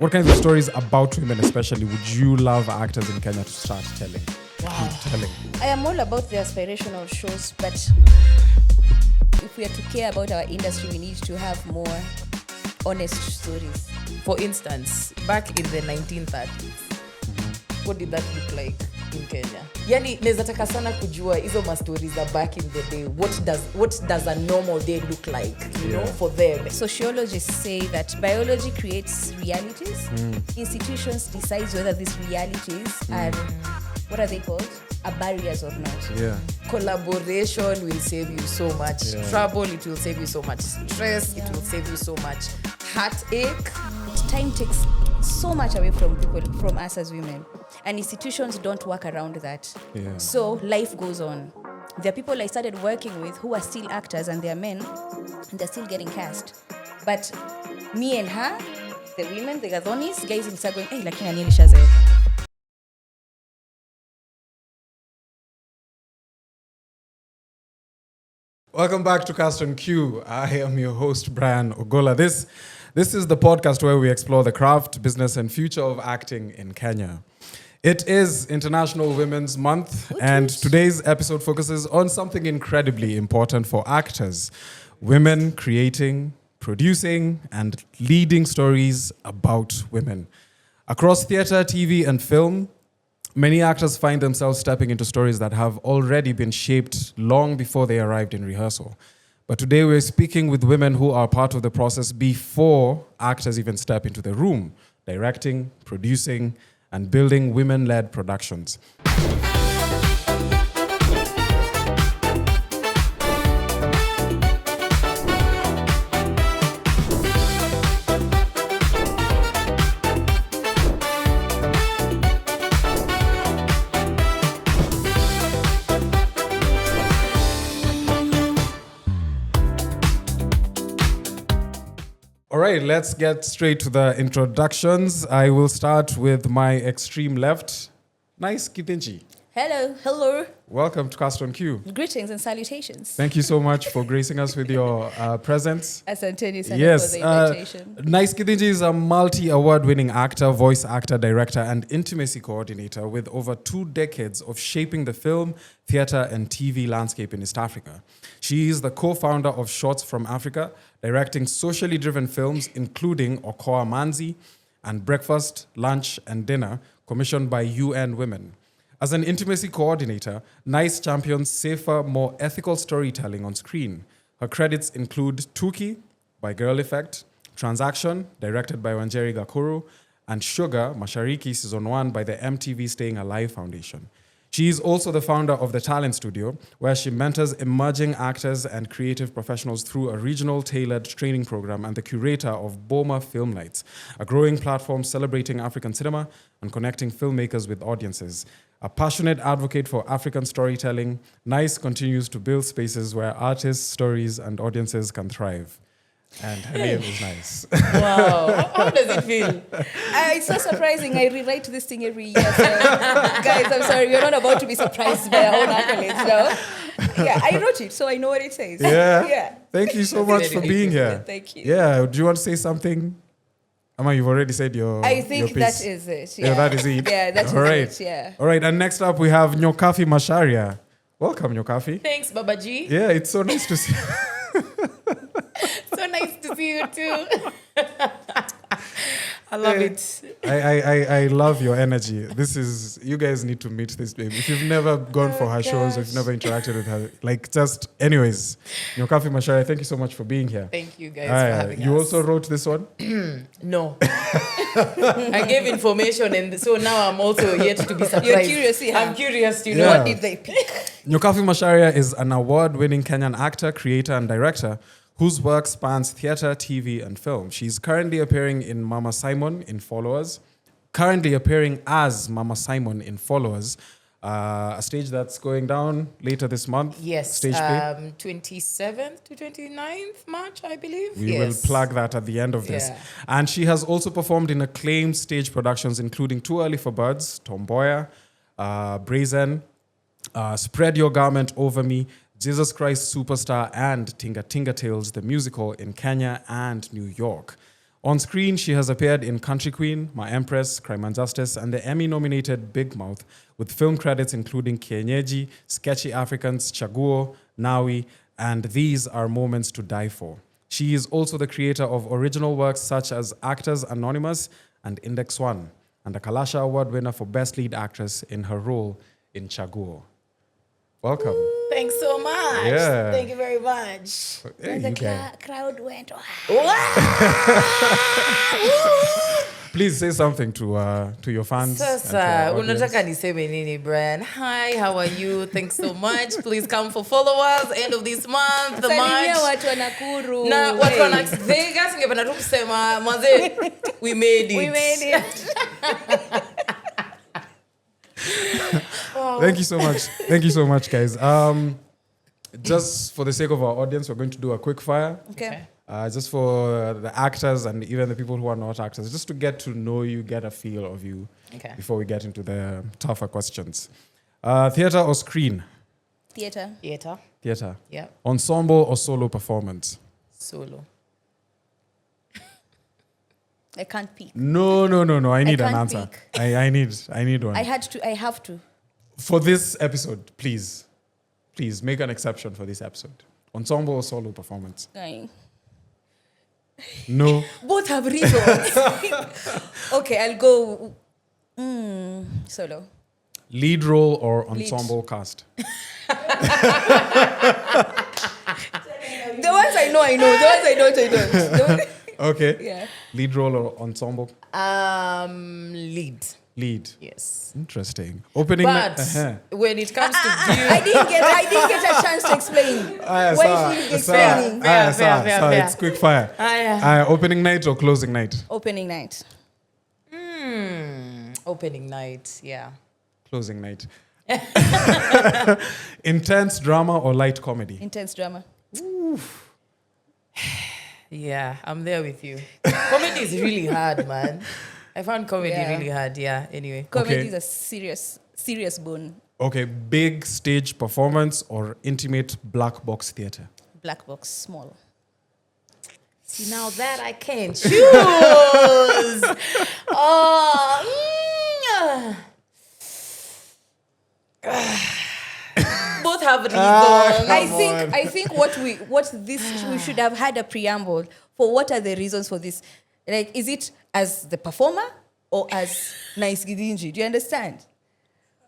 What kinds of stories about women especially would you love actors in Kenya to start telling? Wow. I am all about the aspirational shows, but if we are to care about our industry, we need to have more honest stories. For instance, back in the 1930s, what did that look like in Kenya? Yani, naweza taka sana kujua hizo ma stories are back in the day. What does a normal day look like, you know, for them? Sociologists say that biology creates realities. Institutions decide whether these realities are, what are they called? Are barriers or not. Yeah. Collaboration will save you so much. Yeah. Trouble, it will save you so much. Stress, it will save you so much. Heartache. Time takes so much away from people, from us as women. And institutions don't work around that. Yeah. So life goes on. There are people I started working with who are still actors and they're men and they're still getting cast. But me and her, the women, the Gadhonis, guys will start going, hey, lakini nini shazeeka. Welcome back to Cast on Q. I am your host, Brian Ogola. This is the podcast where we explore the craft, business, and future of acting in Kenya. It is International Women's Month, and today's episode focuses on something incredibly important for actors: women creating, producing, and leading stories about women. Across theater, TV, and film, many actors find themselves stepping into stories that have already been shaped long before they arrived in rehearsal. But today we're speaking with women who are part of the process before actors even step into the room, directing, producing, and building women-led productions. All right, let's get straight to the introductions. I will start with my extreme left. Nice, Githinji. Hello. Welcome to Cast on Q. Greetings and salutations. Thank you so much for gracing us with your presence. Asanteni sana Yes, for the invitation. Nice Githinji is a multi-award-winning actor, voice actor, director, and intimacy coordinator with over 2 decades of shaping the film, theater, and TV landscape in East Africa. She is the co-founder of Shots from Africa, directing socially driven films including Okoa Manzi and Breakfast, Lunch, and Dinner, commissioned by UN Women. As an intimacy coordinator, Nice champions safer, more ethical storytelling on screen. Her credits include Tuki by Girl Effect, Transaction, directed by Wanjeri Gakuru, and Sugar, Mashariki Season 1 by the MTV Staying Alive Foundation. She is also the founder of the Talent Studio, where she mentors emerging actors and creative professionals through a regional tailored training program, and the curator of Boma Film Nights, a growing platform celebrating African cinema and connecting filmmakers with audiences. A passionate advocate for African storytelling, Nice continues to build spaces where artists, stories, and audiences can thrive. And her name is Nice. Wow. How does it feel? It's so surprising. I rewrite this thing every year. So, guys, I'm sorry. We're not about to be surprised by our own accolades. No? Yeah, I wrote it, so I know what it says. Yeah. Thank you so much for being here. Thank you. Yeah. Do you want to say something? Ama, you've already said your I think your piece. that is it. Yeah, that is it. Yeah, that is All right. it. Yeah. All right. And next up, we have Nyokabi Macharia. Welcome, Nyokabi. Thanks, Babaji. Yeah, it's so nice to see So nice to see you too. I love it. I love your energy. You guys need to meet this baby. If you've never gone for her shows, or if you've never interacted with her, anyways, Nyokabi Macharia, thank you so much for being here. Thank you guys for having us. You also wrote this one? No. I gave information, and so now I'm also yet to be surprised. You're curious, yeah. I'm curious to Yeah. know What did they pick? Nyokabi Macharia is an award-winning Kenyan actor, creator, and director whose work spans theater, TV, and film. She's currently appearing in Mama Simon in Followers. Currently appearing as Mama Simon in Followers, a stage that's going down later this month. Yes, Stage play. 27th to 29th March, I believe. We will plug that at the end of this. Yeah. And she has also performed in acclaimed stage productions, including Too Early for Birds, Tomboya, Brazen, Spread Your Garment Over Me, Jesus Christ Superstar, and Tinga Tinga Tales, the musical, in Kenya and New York. On screen, she has appeared in Country Queen, My Empress, Crime and Justice, and the Emmy-nominated Big Mouth, with film credits including Kienyeji, Sketchy Africans, Chaguo, Nawi, and These Are Moments to Die For. She is also the creator of original works such as Actors Anonymous and Index One, and a Kalasha Award winner for Best Lead Actress in her role in Chaguo. Welcome. Thanks so much. Yeah. Thank you very much. Hey, And the you guys. crowd went, Please say something to your fans. and to Sasa, our audience. unataka niseme nini, Brian? Hi, how are you? Thanks so much. Please come for followers. End of this month, the salimia March. watu wa Nakuru. Na watu wana Vegas, ningependa tu kusema mwanze, we made it. We made it. Thank you so much. Thank you so much, guys. Just for the sake of our audience, we're going to do a quick fire. Okay. Just for the actors and even the people who are not actors, just to get to know you, get a feel of you Okay. before we get into the tougher questions. Theater or screen? Theater. Theater. Theater. Yeah. Ensemble or solo performance? Solo. I can't peek. No. I need an can't answer. I need one. I have to. For this episode, please make an exception for this episode. Ensemble or solo performance? Aye. No. Both have reasons. Okay, I'll go solo. Lead role or ensemble cast? The ones I know. The ones I don't. Okay. Yeah. Lead role or ensemble? Lead. Lead. Yes. Interesting. Opening. But when it comes to I didn't get a chance to explain. Why is he explaining? Fair. It's quick fire. yeah. Opening night or closing night? Opening night. Opening night, yeah. Closing night. Intense drama or light comedy? Intense drama. Yeah, I'm there with you. Comedy is really hard, man. I found comedy Yeah. really hard, yeah. Anyway. Comedy Okay. is a serious bone. Okay, big stage performance or intimate black box theater? Black box, small. See, now that I can choose. Both have reasons. I think we should have had a preamble for what are the reasons for this. Like, is it as the performer or as nice Githinji? Do you understand?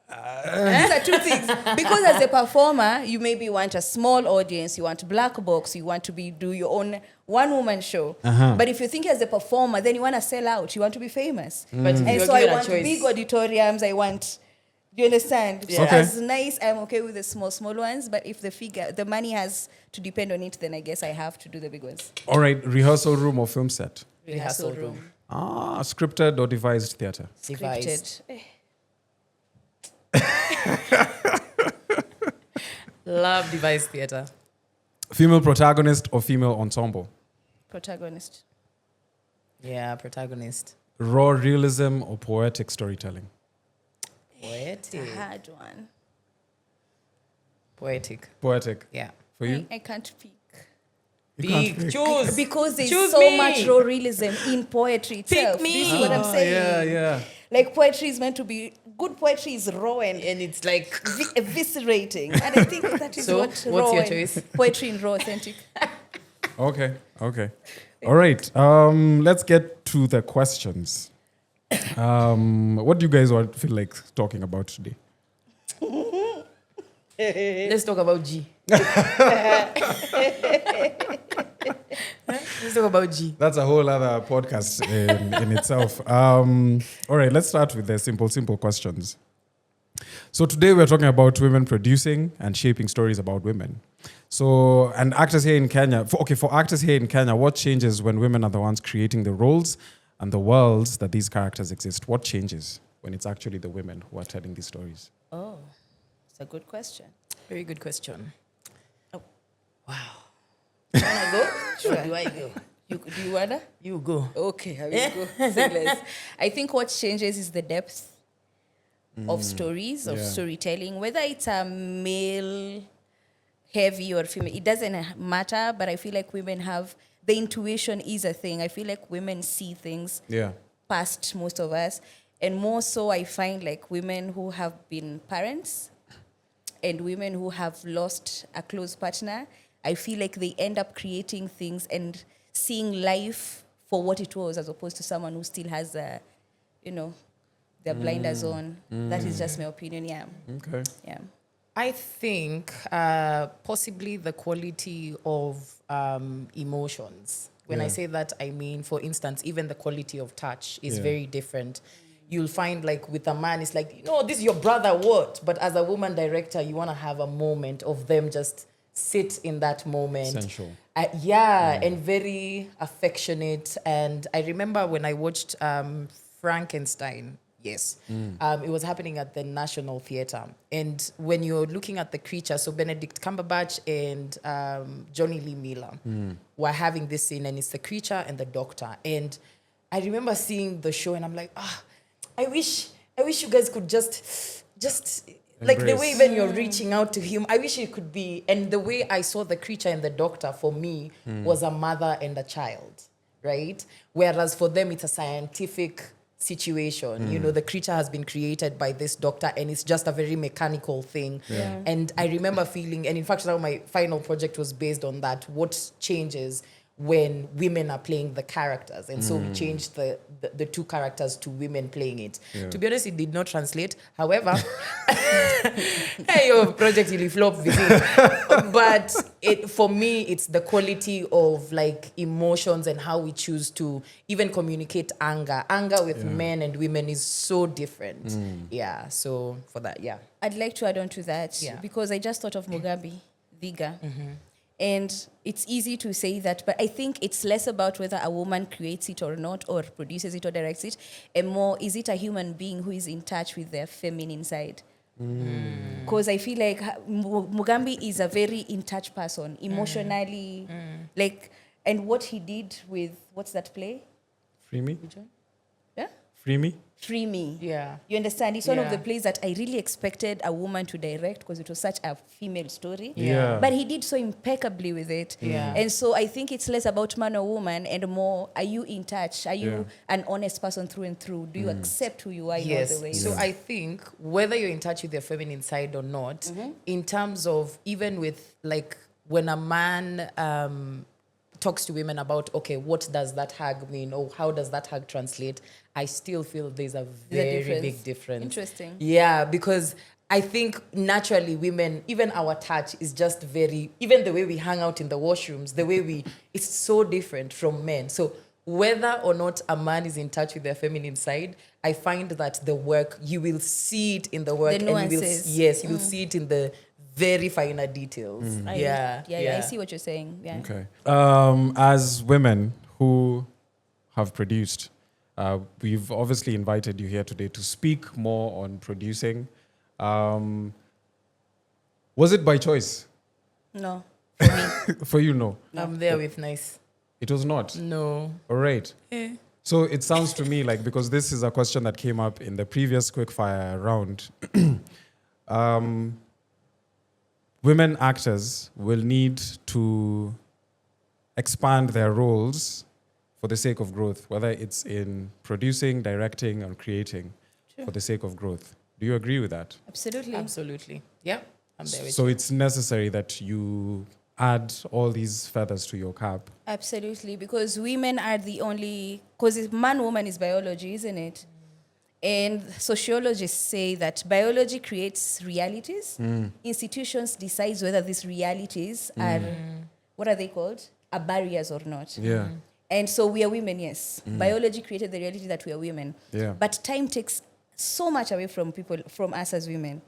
These are two things. Because as a performer, you maybe want a small audience, you want black box, you want to do your own one-woman show. But if you think as a performer, then you want to sell out, you want to be famous. But And you're so I given a want choice. big auditoriums, I want... Do you understand? Yeah. So Okay. as nice, I'm okay with the small ones, but if the money has to depend on it, then I guess I have to do the big ones. All right, rehearsal room or film set? Rehearsal room. Scripted or devised theater? Devised. Scripted. Love devised theater. Female protagonist or female ensemble? Protagonist. Yeah, protagonist. Raw realism or poetic storytelling? Poetic. A hard one. Poetic. Poetic. Yeah. For you? I can't pick. You can't Big. pick. Choose. Because there's Choose so me. much raw realism in poetry itself. me. This is what I'm saying. Yeah. Like, poetry is meant to be... Good poetry is raw and And it's like... eviscerating. And I think that is So, what what's raw your and choice? Poetry in raw, authentic. Okay. All right. Let's get to the questions. What do you guys feel like talking about today? Let's talk about G. Let's talk about G. That's a whole other podcast in itself. All right, let's start with the simple questions. So today we're talking about women producing and shaping stories about women. So, and actors here in Kenya, for actors here in Kenya, what changes when women are the ones creating the roles and the worlds that these characters exist? What changes when it's actually the women who are telling these stories? Oh, it's a good question. Very good question. Oh. Wow. You wanna go? Sure. Do I go? Do you wanna? You go. Okay, I will go. Say less. I think what changes is the depth of stories, of storytelling, whether it's a male heavy or female, it doesn't matter, but I feel like women have the intuition is a thing. I feel like women see things past most of us. And more so, I find like women who have been parents and women who have lost a close partner, I feel like they end up creating things and seeing life for what it was, as opposed to someone who still has a, their blinders on. That is just my opinion. Yeah. Okay. Yeah. I think possibly the quality of emotions. When I say that, I mean, for instance, even the quality of touch is very different. You'll find like with a man, it's like, this is your brother, what? But as a woman director, you want to have a moment of them just sit in that moment. Sensual. And very affectionate. And I remember when I watched Frankenstein, it was happening at the National Theatre. And when you're looking at the creature, so Benedict Cumberbatch and Johnny Lee Miller were having this scene, and it's the creature and the doctor. And I remember seeing the show, and I'm like, I wish you guys could just like the way when you're reaching out to him, I wish it could be. And the way I saw the creature and the doctor for me was a mother and a child, right? Whereas for them, it's a scientific situation. The creature has been created by this doctor, and it's just a very mechanical thing. And I remember feeling, and in fact, now my final project was based on that. What changes when women are playing the characters? And so we changed the two characters to women playing it. To be honest, it did not translate. However, hey, your project really flopped. But for me, it's the quality of like emotions and how we choose to even communicate anger. Anger with men and women is so different. Yeah, so for that, I'd like to add on to that because I just thought of Mugabe, Viga. And it's easy to say that, but I think it's less about whether a woman creates it or not, or produces it or directs it, and more, is it a human being who is in touch with their feminine side? Because I feel like Mugabe is a very in touch person, emotionally, like, and what he did with, what's that play? Free Me? Yeah? Free Me? Free Me. Yeah. You understand? It's one of the plays that I really expected a woman to direct because it was such a female story. Yeah. But he did so impeccably with it. Yeah. And so I think it's less about man or woman and more, are you in touch? Are you an honest person through and through? Do you accept who you are in all the ways? So I think whether you're in touch with your feminine side or not, in terms of even with like when a man talks to women about, okay, what does that hug mean? Or how does that hug translate? I still feel there's a very big difference. Interesting. Yeah, because I think naturally women, even our touch is just very, even the way we hang out in the washrooms, the way it's so different from men. So whether or not a man is in touch with their feminine side, I find that the work, you will see it in the work. The nuances. You will see it in the very finer details. I see what you're saying. Yeah. Okay. As women who have produced, we've obviously invited you here today to speak more on producing. Was it by choice? No. For you, no. I'm there with nice. It was not? No. All right. So it sounds to me like, because this is a question that came up in the previous Quickfire round, women actors will need to expand their roles for the sake of growth, whether it's in producing, directing, or creating, for the sake of growth. Do you agree with that? Absolutely. Absolutely. Yeah, I'm there with So you. it's necessary that you add all these feathers to your cap. Absolutely, because women are the only, because man-woman is biology, isn't it? And sociologists say that biology creates realities. Institutions decide whether these realities are, what are they called? Are barriers or not. Yeah. And so we are women, yes. Biology created the reality that we are women. Yeah. But time takes so much away from people, from us as women.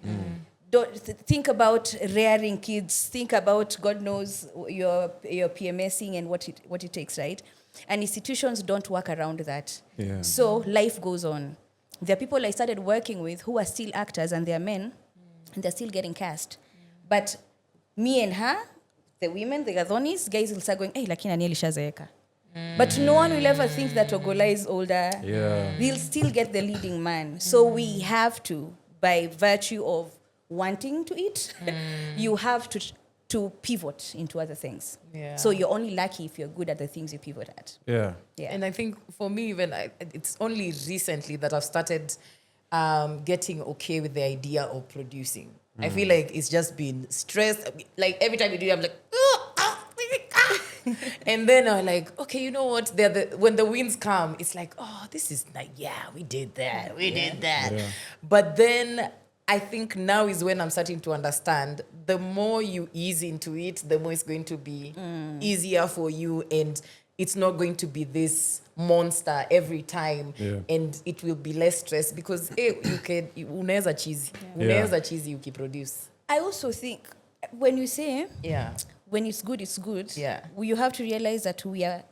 Think about rearing kids. Think about, God knows, your PMSing and what it takes, right? And institutions don't work around that. Yeah. So life goes on. There are people I started working with who are still actors and they're men, and they're still getting cast. But me and her, the women, the Gadhonis, guys will start going, hey, lakini Aniel ishazeeka. But no one will ever think that Ogola is older. Yeah. They'll still get the leading man. So we have to, by virtue of wanting to eat, you have to to pivot into other things. Yeah. So you're only lucky if you're good at the things you pivot at. Yeah. Yeah. And I think for me, even it's only recently that I've started getting okay with the idea of producing. I feel like it's just been stress. Like every time you do it, I'm like, and then I'm like, okay, you know what? When the winds come, it's like, oh, this is like, yeah, we did that. Yeah. But then I think now is when I'm starting to understand, the more you ease into it, the more it's going to be easier for you, and it's not going to be this monster every time, and it will be less stress because unaweza cheesy ukiproduce. I also think when you say Yeah. when it's good, Yeah. you have to realize that we are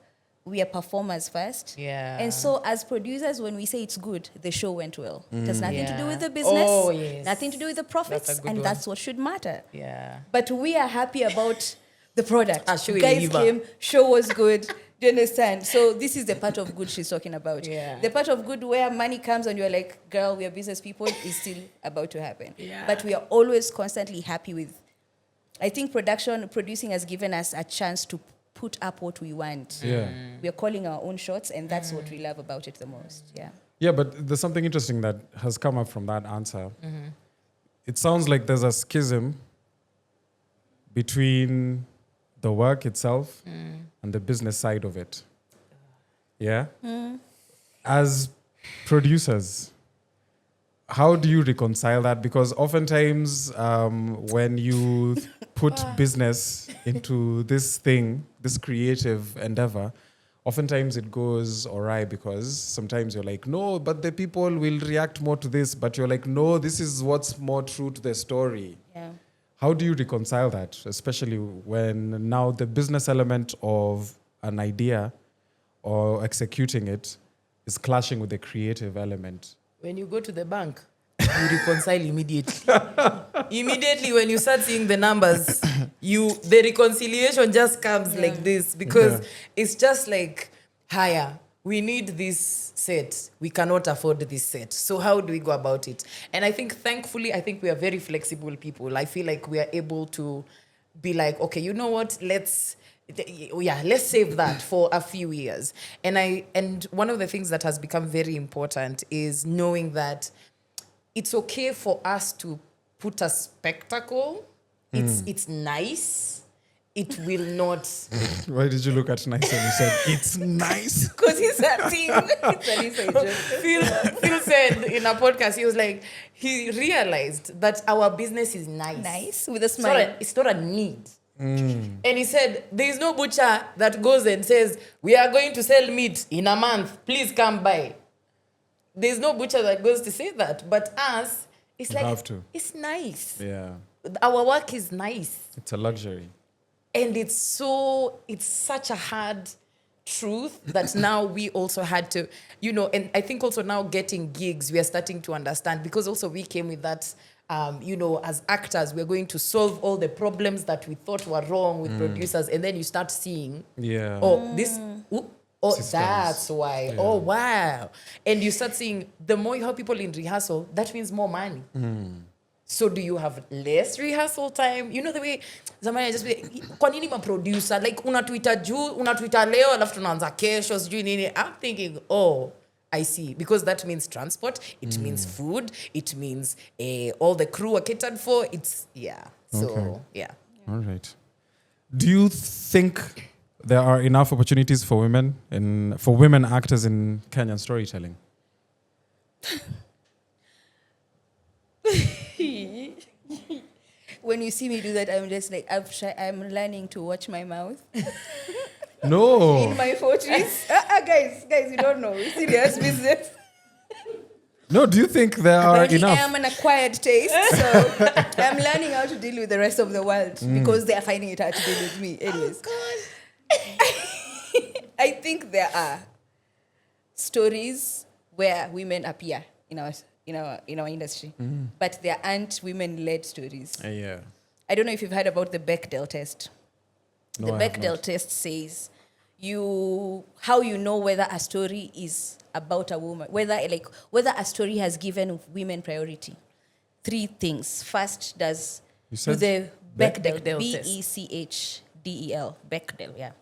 performers first. Yeah. And so as producers, when we say it's good, the show went well. It has nothing to do with the business, Oh, yes. nothing to do with the profits, That's a good and one. that's what should matter. Yeah. But we are happy about the product. Show Guys imeiva. came, show was good. Do you understand? So this is the part of good she's talking about. Yeah. The part of good where money comes and you're like, girl, we are business people, is still about to happen. Yeah. But we are always constantly happy with. I think producing has given us a chance to put up what we want. Yeah. We are calling our own shots, and that's what we love about it the most. Yeah. Yeah, but there's something interesting that has come up from that answer. It sounds like there's a schism between the work itself and the business side of it. Yeah? As producers, how do you reconcile that? Because oftentimes when you put business into this thing, this creative endeavor, oftentimes it goes awry because sometimes you're like, no, but the people will react more to this. But you're like, no, this is what's more true to the story. Yeah. How do you reconcile that, especially when now the business element of an idea or executing it is clashing with the creative element? When you go to the bank, you reconcile immediately. Immediately when you start seeing the numbers, the reconciliation just comes like this because it's just like, higher. We need this set. We cannot afford this set. So how do we go about it? And I think, thankfully, we are very flexible people. I feel like we are able to be like, okay, you know what? Let's save that for a few years. And one of the things that has become very important is knowing that it's okay for us to put a spectacle. It's nice. It will not. Why did you look at nice and you said, it's nice? Because it's a thing. It's an inside joke. Phil said in a podcast, he was like, he realized that our business is nice. Nice, with a smile. It's not a need. And he said, there is no butcher that goes and says, we are going to sell meat in a month. Please come by. There's no butcher that goes to say that. But us, it's like, have to. It's nice. Yeah. Our work is nice. It's a luxury. And it's such a hard truth that now we also had to, and I think also now getting gigs, we are starting to understand, because also we came with that, as actors, we're going to solve all the problems that we thought were wrong with producers. And then you start seeing, Systems. that's why. Yeah. Oh, wow. And you start seeing, the more you have people in rehearsal, that means more money. So do you have less rehearsal time? You know the way zamani just be kwa nini producer like unatuita leo alafu tunaanza kesho sijui nini. I'm thinking, oh, I see, because that means transport, it means food, it means all the crew are catered for. It's So yeah. All right. Do you think there are enough opportunities for women actors in Kenyan storytelling? When you see me do that, I'm just like, I'm learning to watch my mouth. No. In my 40s. Guys, you don't know. It's serious business. No, do you think there are Apparently, enough? I am an acquired taste, so I'm learning how to deal with the rest of the world because they are finding it hard to deal with me. Anyways. I think there are stories where women appear in our industry, but there aren't women-led stories. Yeah. I don't know if you've heard about the Bechdel test. No, The I have Bechdel not. test says how you know whether a story is about a woman, whether a story has given women priority. 3 things. First, You said the Bechdel, Bechdel test. Bechdel, Bechdel, yeah.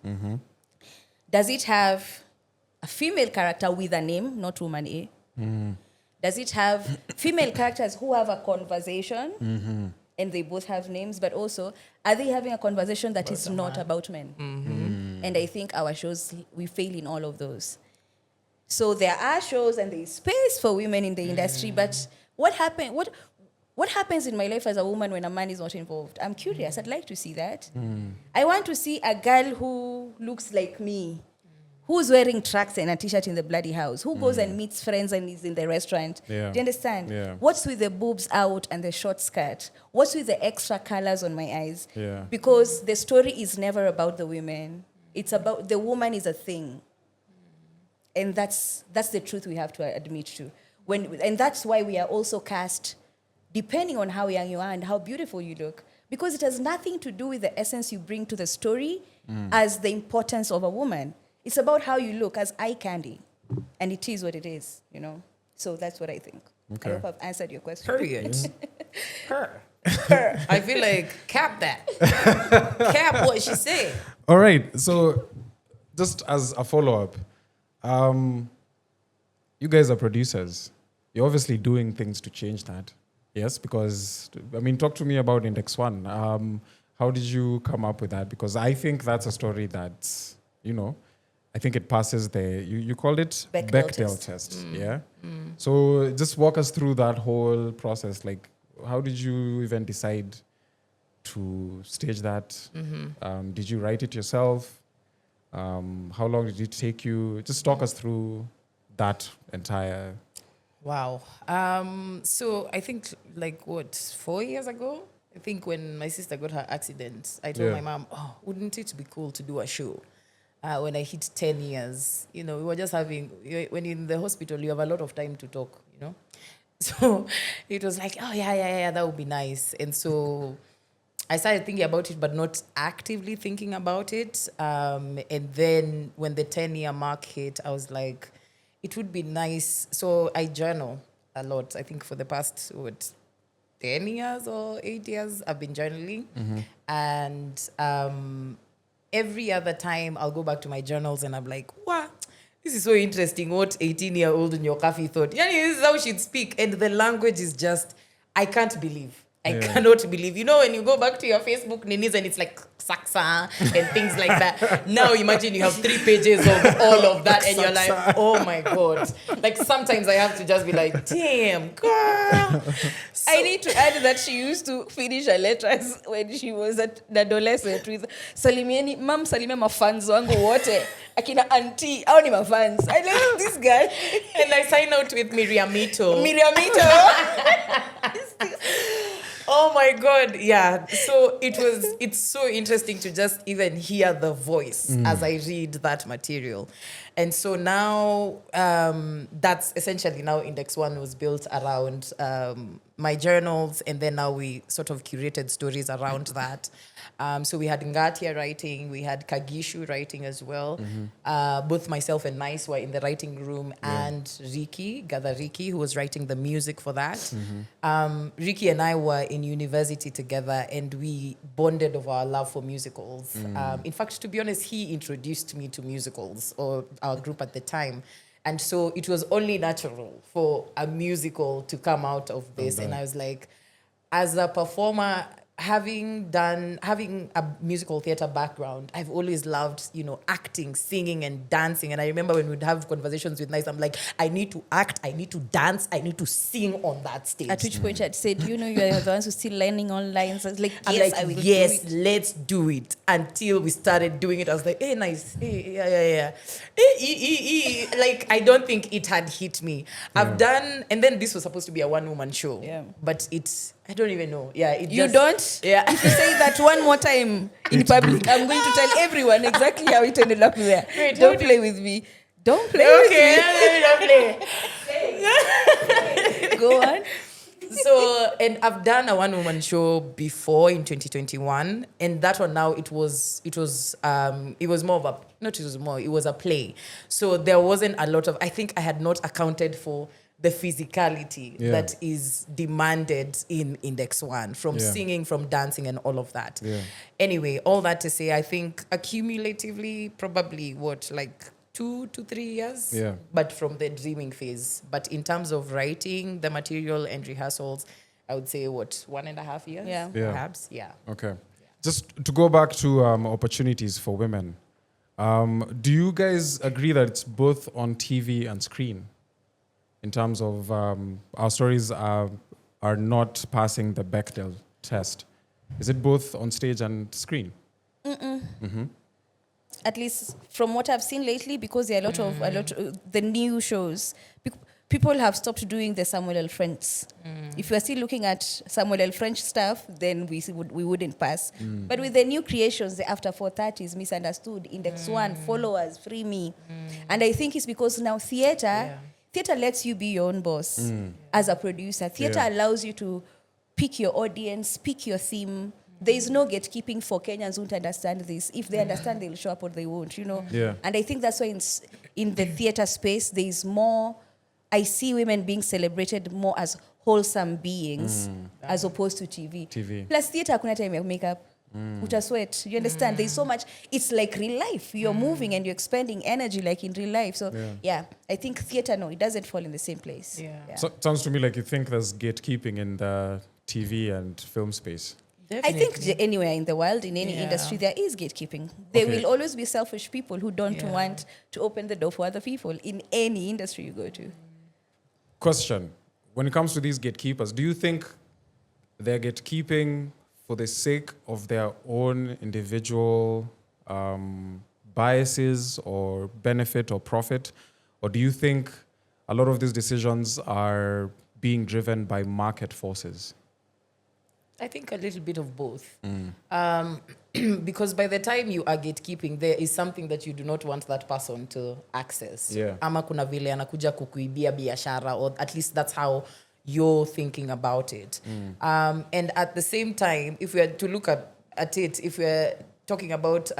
Does it have a female character with a name, not woman A? Does it have female characters who have a conversation and they both have names, but also are they having a conversation that is not about men? And I think our shows, we fail in all of those. So there are shows and there is space for women in the industry, but what happens in my life as a woman when a man is not involved? I'm curious. I'd like to see that. I want to see a girl who looks like me, who's wearing tracks and a t-shirt in the bloody house, who goes and meets friends and is in the restaurant. Yeah. Do you understand? Yeah. What's with the boobs out and the short skirt? What's with the extra colors on my eyes? Yeah. Because the story is never about the women. It's about the woman is a thing. And that's the truth we have to admit to. And that's why we are also cast depending on how young you are and how beautiful you look. Because it has nothing to do with the essence you bring to the story as the importance of a woman. It's about how you look as eye candy. And it is what it is, you know. So that's what I think. Okay. I hope I've answered your question. Period. Her. I feel like cap that. Cap what she said. All right. So, just as a follow-up, you guys are producers. You're obviously doing things to change that. Yes, because, I mean, talk to me about Index One. How did you come up with that? Because I think that's a story that's, you know, I think it passes the, you called it? Bechdel test. Yeah? So just walk us through that whole process. Like, how did you even decide to stage that? Did you write it yourself? How long did it take you? Just talk us through that entire... Wow. So I think 4 years ago, I think when my sister got her accident, I told my mom, oh, wouldn't it be cool to do a show? When I hit 10 years, you know, we were just having, when you're in the hospital, you have a lot of time to talk, you know? So it was like, oh, yeah, that would be nice. And so I started thinking about it, but not actively thinking about it. And then when the 10-year mark hit, I was like, it would be nice. So I journal a lot. I think for the past, 10 years or 8 years, I've been journaling. And every other time I'll go back to my journals and I'm like, wow, this is so interesting what 18-year-old Nyokabi thought. Yeah, this is how she'd speak. And the language is just, I can't believe. I cannot believe. You know, when you go back to your Facebook ninis and it's like saksa and things like that. Now imagine you have 3 pages of all of that and you're like, oh my God. Like sometimes I have to just be like, damn, girl. So, I need to add that she used to finish her letters when she was an adolescent with salimieni, mam salimia mafans wangu wote. Akina auntie, au ni mafans. I love this girl. And I sign out with Miriamito. Oh my God, yeah. So it's so interesting to just even hear the voice as I read that material. And so now that's essentially now Index One was built around my journals, and then now we sort of curated stories around that. So we had Ngatia writing, we had Kagishu writing as well. Both myself and Nice were in the writing room, and Ricky, who was writing the music for that. Ricky and I were in university together, and we bonded over our love for musicals. In fact, to be honest, he introduced me to musicals, or our group at the time. And so it was only natural for a musical to come out of this. And I was like, as a performer, having a musical theater background, I've always loved, you know, acting, singing, and dancing. And I remember when we'd have conversations with Nice, I'm like, I need to act, I need to dance, I need to sing on that stage. At which point I'd said, you know, you're the ones who still learning all lines. I was like, I'm yes, like, I will yes, do it. let's do it. Until we started doing it, I was like, hey, Nice, hey, yeah. Like, I don't think it had hit me. I've done, and then this was supposed to be a one-woman show. Yeah. But I don't even know. Yeah, You don't? Yeah. If you say that one more time in public, I'm going to tell everyone exactly how it ended up there. Wait, Don't play with me. Don't play with me. Okay, don't play. Go on. So, and I've done a one-woman show before in 2021, and that one now it was more of a, not it was more, it was a play. So there wasn't a lot of, I think I had not accounted for the physicality that is demanded in Index 1, from singing, from dancing, and all of that. Yeah. Anyway, all that to say, I think accumulatively, probably 2 to 3 years, but from the dreaming phase. But in terms of writing the material and rehearsals, I would say 1.5 years, perhaps. Yeah. Okay. Just to go back to opportunities for women, do you guys agree that it's both on TV and screen? In terms of our stories are not passing the Bechdel test. Is it both on stage and screen? At least from what I've seen lately, because there are a lot of the new shows, people have stopped doing the Samuel L. French. If we're still looking at Samuel L. French stuff, then we wouldn't pass. But with the new creations, the After 4:30s, Misunderstood, Index 1, Followers, Free Me. And I think it's because now theater lets you be your own boss as a producer. Theater allows you to pick your audience, pick your theme. There is no gatekeeping for Kenyans who don't understand this. If they understand, they'll show up or they won't, Yeah. And I think that's why in the theater space, there is more, I see women being celebrated more as wholesome beings as opposed to TV. Plus theater, hakuna time ya makeup. Uta sweat. You understand? There's so much. It's like real life. You're moving and you're expending energy like in real life. So I think theater, no, it doesn't fall in the same place. So it sounds to me like you think there's gatekeeping in the TV and film space. Definitely. I think anywhere in the world, in any industry, there is gatekeeping. There will always be selfish people who don't want to open the door for other people in any industry you go to. Question. When it comes to these gatekeepers, do you think they're gatekeeping for the sake of their own individual biases or benefit or profit? Or do you think a lot of these decisions are being driven by market forces? I think a little bit of both. Because by the time you are gatekeeping, there is something that you do not want that person to access. Ama kuna vile anakuja kukuibia biashara, or at least that's how you're thinking about it. And at the same time, if we are to look at it, if we're talking about,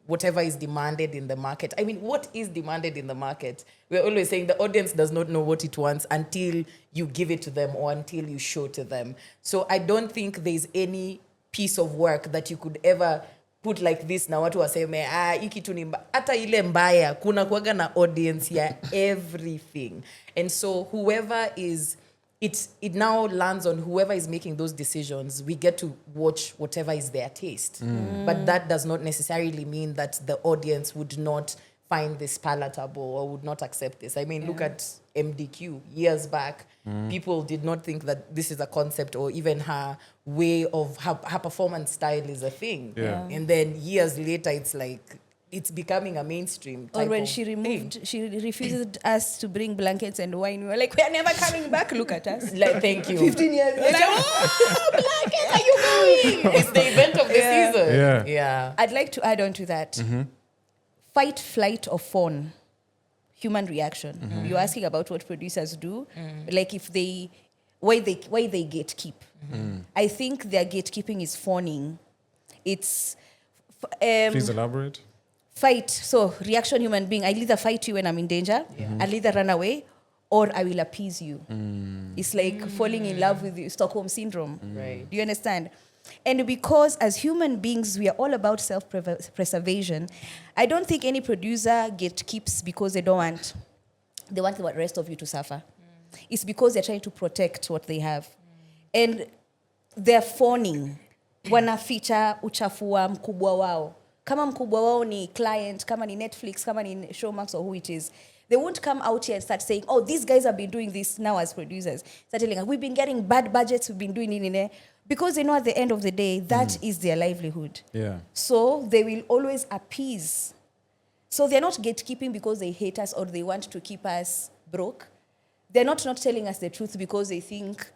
whatever is demanded in the market. I mean, what is demanded in the market? We're always saying the audience does not know what it wants until you give it to them or until you show to them. So I don't think there's any piece of work that you could ever put like this na watu waseme, hiki tu ni hata ile mbaya, kuna kuwaga na audience ya everything. And so whoever is, it now lands on whoever is making those decisions. We get to watch whatever is their taste. But that does not necessarily mean that the audience would not find this palatable or would not accept this. I mean, look at MDQ. Years back, people did not think that this is a concept or even her way of her performance style is a thing. And then years later, it's like, it's becoming a mainstream type. Or when of she thing. she refused us to bring blankets and wine. We were like, we are never coming back. Look at us. Like, thank you. 15 years later. Blankets, are you going? It's the event of the season. Yeah. I'd like to add on to that. Fight, flight, or fawn. Human reaction. You're asking about what producers do. Like if they, why they gatekeep. I think their gatekeeping is fawning. It's... Please elaborate. Fight. So reaction, human being. I'll either fight you when I'm in danger. I'll either run away or I will appease you. It's like falling in love with you, Stockholm syndrome. Right. Do you understand? And because as human beings, we are all about self-preservation, I don't think any producer gatekeeps because they want the rest of you to suffer. It's because they're trying to protect what they have. And they're fawning. Wanaficha uchafu wa mkubwa wao. Kama mkubwa wao ni client, kama ni Netflix, kama ni Showmax or who it is, they won't come out here and start saying, oh, these guys have been doing this now as producers. Start telling us, we've been getting bad budgets, we've been doing it. Because they know at the end of the day, that is their livelihood. So they will always appease. So they're not gatekeeping because they hate us or they want to keep us broke. They're not telling us the truth because they think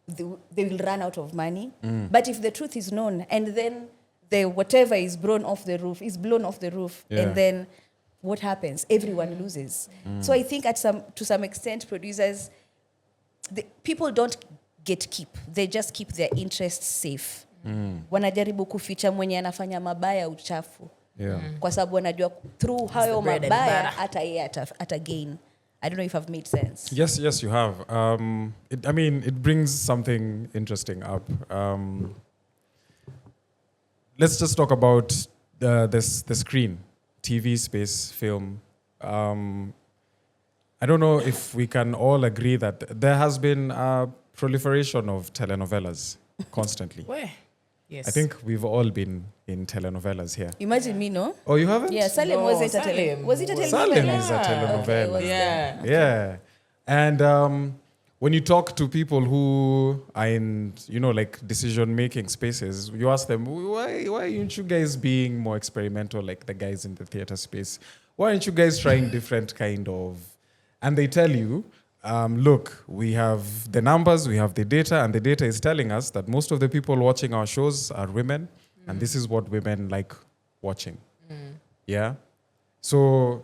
they will run out of money. But if the truth is known and then whatever is blown off the roof, and then what happens? Everyone loses. So I think to some extent, producers, people don't gatekeep. They just keep their interests safe. Wanajaribu kuficha mwenye anafanya mabaya uchafu. Kwa sababu wanajua through hayo mabaya hata yeye ata gain. I don't know if I've made sense. Yes, you have. It brings something interesting up. Let's just talk about the screen, TV space, film. I don't know if we can all agree that there has been a proliferation of telenovelas constantly. Where? Yes. I think we've all been in telenovelas here. Imagine me, no? Oh, you haven't? Yeah, Salem No, was it a Salem was it a telenovela? Salem is a Yeah. telenovela. Okay, it was Yeah. Yeah. And when you talk to people who are in, like decision-making spaces, you ask them, why aren't you guys being more experimental like the guys in the theater space? Why aren't you guys trying different kind of... And they tell you, look, we have the numbers, we have the data, and the data is telling us that most of the people watching our shows are women, and this is what women like watching. Yeah? So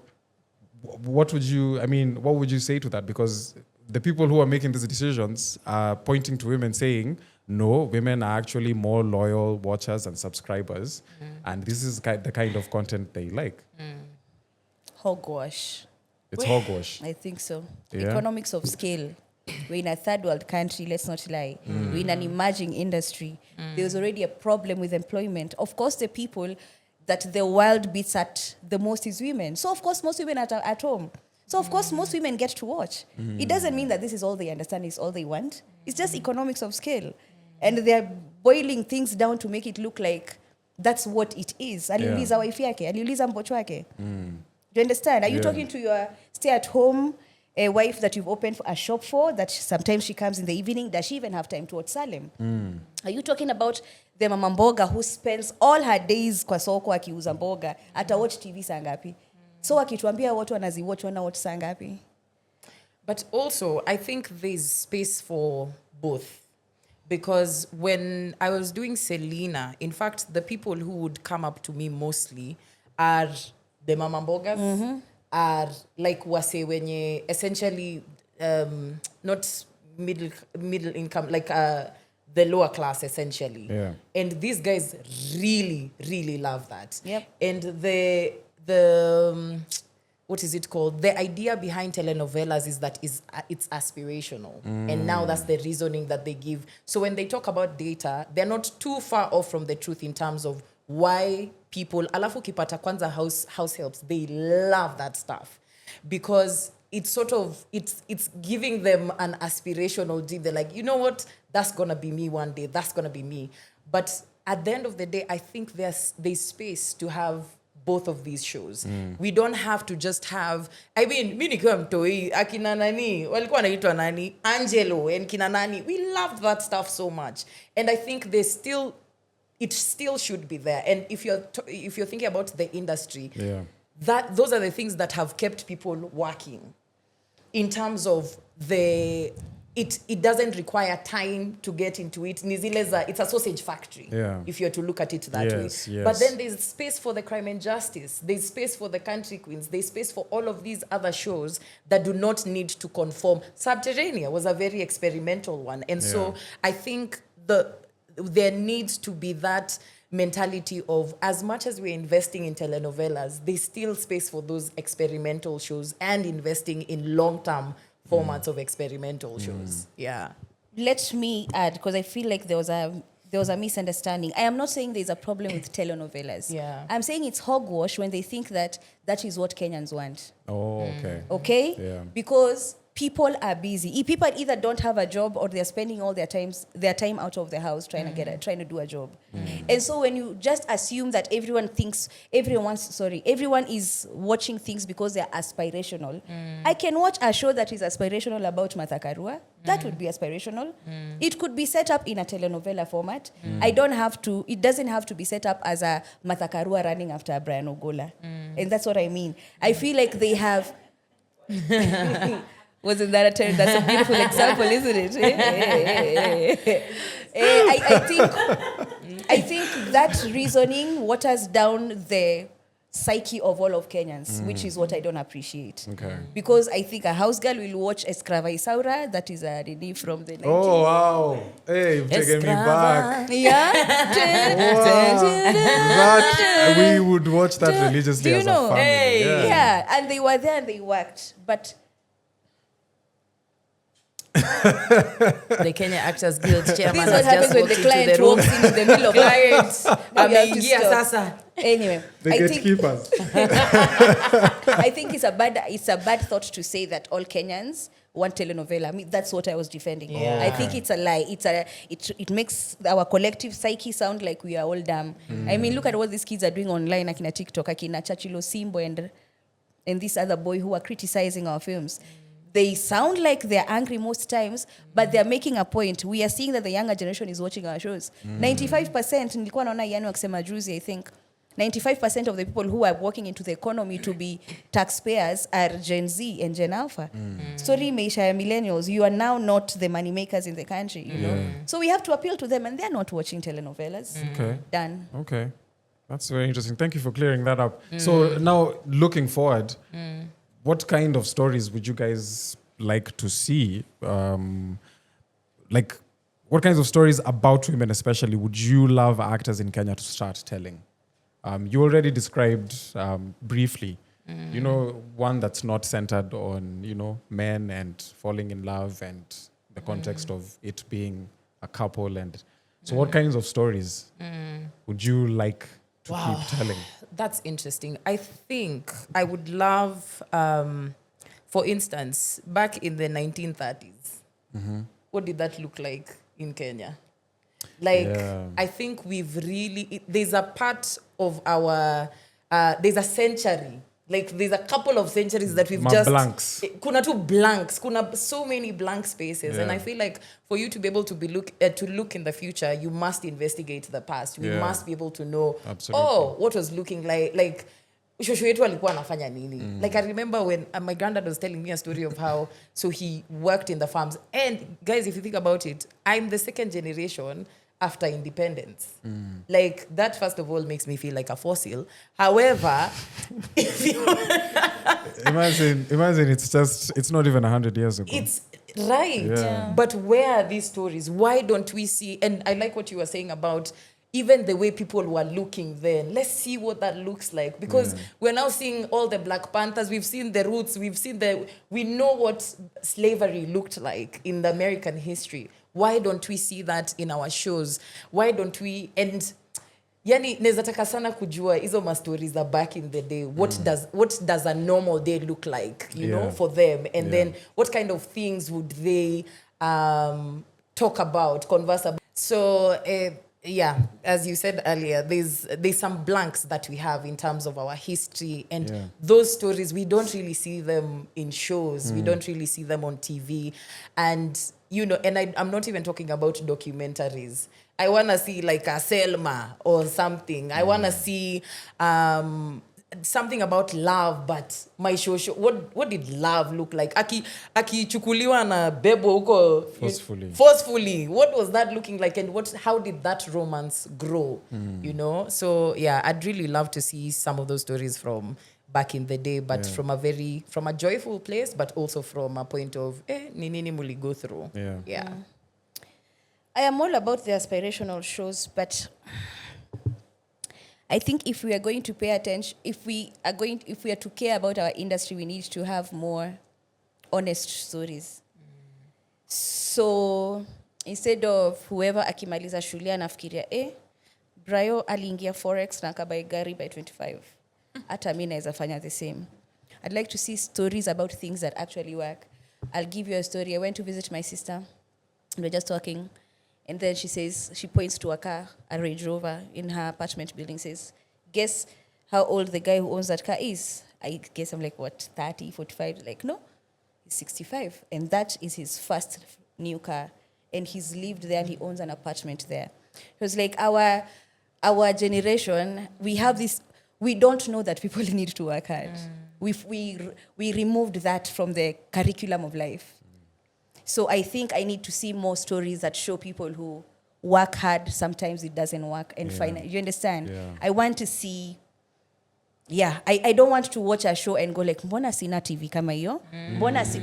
what would you say to that? Because the people who are making these decisions are pointing to women saying, no, women are actually more loyal watchers and subscribers, and this is the kind of content they like. Hogwash. It's hogwash. I think so. Yeah. Economics of scale. We're in a third world country, let's not lie. We're in an emerging industry. There's already a problem with employment. Of course, the people that the world beats at the most is women. So, of course, most women are at home. So, of course, most women get to watch. It doesn't mean that this is all they understand, it's all they want. It's just economics of scale. And they're boiling things down to make it look like that's what it is. Aliuliza wife yake, aliuliza mbocho wake. Do you understand? Are you talking to your stay-at-home wife that you've opened a shop for, that sometimes she comes in the evening? Does she even have time to watch Salem? Are you talking about the mama mboga who spends all her days kwa soko akiuza mboga, ata watch TV saa ngapi? So akituambia watu wanaziwatch, wana watch saa ngapi? But also, I think there's space for both. Because when I was doing Selena, in fact, the people who would come up to me mostly are the mama mbogas, are like wase wenye, essentially not middle income, like the lower class, essentially. Yeah. And these guys really, really love that. Yep. And the what is it called? The idea behind telenovelas is that it's aspirational. And now that's the reasoning that they give. So when they talk about data, they're not too far off from the truth in terms of why people, alafu kipata kwanza house helps, they love that stuff. Because it's sort of, it's giving them an aspirational dream. They're like, you know what? That's going to be me one day. That's going to be me. But at the end of the day, I think there's space to have both of these shows. We don't have to just have, mi nikiwa mtoi, akina nani, walikuwa wanaitwa nani, Angelo and kina nani. We loved that stuff so much. And I think it still should be there. And if you're thinking about the industry, those are the things that have kept people working. In terms of it doesn't require time to get into it. It's a sausage factory, if you're to look at it that way. Yes. But then there's space for the crime and justice. There's space for the country queens. There's space for all of these other shows that do not need to conform. Subterranea was a very experimental one. And so I think there needs to be that mentality of, as much as we're investing in telenovelas, there's still space for those experimental shows and investing in long-term formats of experimental shows. Yeah. Let me add, because I feel like there was a misunderstanding. I am not saying there's a problem with telenovelas. Yeah. I'm saying it's hogwash when they think that is what Kenyans want. Oh, okay. Okay? Yeah. Because people are busy. People either don't have a job or they're spending all their time out of the house trying to do a job. And so when you just assume that everyone is watching things because they're aspirational. I can watch a show that is aspirational about Martha Karua. That would be aspirational. It could be set up in a telenovela format. It doesn't have to be set up as a Martha Karua running after Brian Ogola. And that's what I mean. I feel like they have... Wasn't that that's a beautiful example, isn't it? I think that reasoning waters down the psyche of all of Kenyans, which is what I don't appreciate. Okay. Because I think a house girl will watch Escrava Isaura, that is a Rene from the 90s. Oh, wow. Hey, you've taken me back. Yeah. That, we would watch that religiously as a family. Yeah, and they were there and they worked. But The Kenya Actors Guild chairman This is what has happens just when walked the into client the room. walks into the middle of Client, Now you have to ameingia stop. sasa. Anyway, The I think gatekeepers. I think it's a bad thought to say that all Kenyans want telenovela. I mean, that's what I was defending. Yeah. I think it's a lie. It makes our collective psyche sound like we are all dumb. I mean, look at what these kids are doing online, akina TikTok, akina Chachilo Simbo and this other boy who are criticizing our films. They sound like they're angry most times, but they're making a point. We are seeing that the younger generation is watching our shows. 95%, nilikuwa naona Yanu akisema juzi, I think, 95% of the people who are walking into the economy to be taxpayers are Gen Z and Gen Alpha. Story imeisha ya millennials. You are now not the money makers in the country, you know. So we have to appeal to them, and they're not watching telenovelas. Okay. Done. Okay. That's very interesting. Thank you for clearing that up. So now, looking forward, what kind of stories would you guys like to see? Like, what kinds of stories about women especially would you love actors in Kenya to start telling? You already described briefly, you know, one that's not centered on, you know, men and falling in love and the context of it being a couple. And so what kinds of stories would you like to keep telling? That's interesting. I think I would love, for instance, back in the 1930s, what did that look like in Kenya? Like, Yeah. I think we've really, there's a part of our, there's a century, like there's a couple of centuries that we've just... Blanks. Kuna two blanks, kuna so many blank spaces. And Yeah. I feel like for you to be able to to look in the future, you must investigate the past. We Yeah. must be able to know, Absolutely. oh, what was looking like shosho yetu alikuwa anafanya nini. Like I remember when my granddad was telling me a story of how, so he worked in the farms. And guys, if you think about it, I'm the second generation after independence. Like that, first of all, makes me feel like a fossil. However, if you Imagine it's not even 100 years ago. it's right. Yeah. But where are these stories? Why don't we see? And I like what you were saying about even the way people were looking then. Let's see what that looks like. Because we're now seeing all the Black Panthers. We've seen the roots. We know what slavery looked like in the American history. Why don't we see that in our shows? Why don't we? And yani nezataka sana kujua hizo ma stories are back in the day. What does a normal day look like, you know, for them? And then what kind of things would they talk about, converse about? So yeah, as you said earlier, there's some blanks that we have in terms of our history, and those stories, we don't really see them in shows. We don't really see them on TV. And you know, and I'm not even talking about documentaries. I want to see like a Selma or something. I want to see something about love, but my show what did love look like? Akichukuliwa na bebo huko forcefully. What was that looking like, and how did that romance grow? You know? So yeah, I'd really love to see some of those stories from back in the day, but from a joyful place, but also from a point of ni nini muli go through. Yeah. I am all about the aspirational shows, but I think if we are going to pay attention, if we are to care about our industry, we need to have more honest stories. So instead of whoever akimaliza shule anafikiria Brayo aliingia forex na akabai gari by 25. Hata mimi naweza fanya the same. I'd like to see stories about things that actually work. I'll give you a story. I went to visit my sister, and we're just talking. And then she points to a car, a Range Rover in her apartment building, says, guess how old the guy who owns that car is? I guess I'm like, what, 30, 45? Like, no, he's 65. And that is his first new car. And he's lived there and he owns an apartment there. It was like our generation, we have this, we don't know that people need to work hard. We removed that from the curriculum of life. So I think I need to see more stories that show people who work hard, sometimes it doesn't work, and you understand? Yeah. I want to see, I don't want to watch a show and go like, mbona sina TV kama hiyo?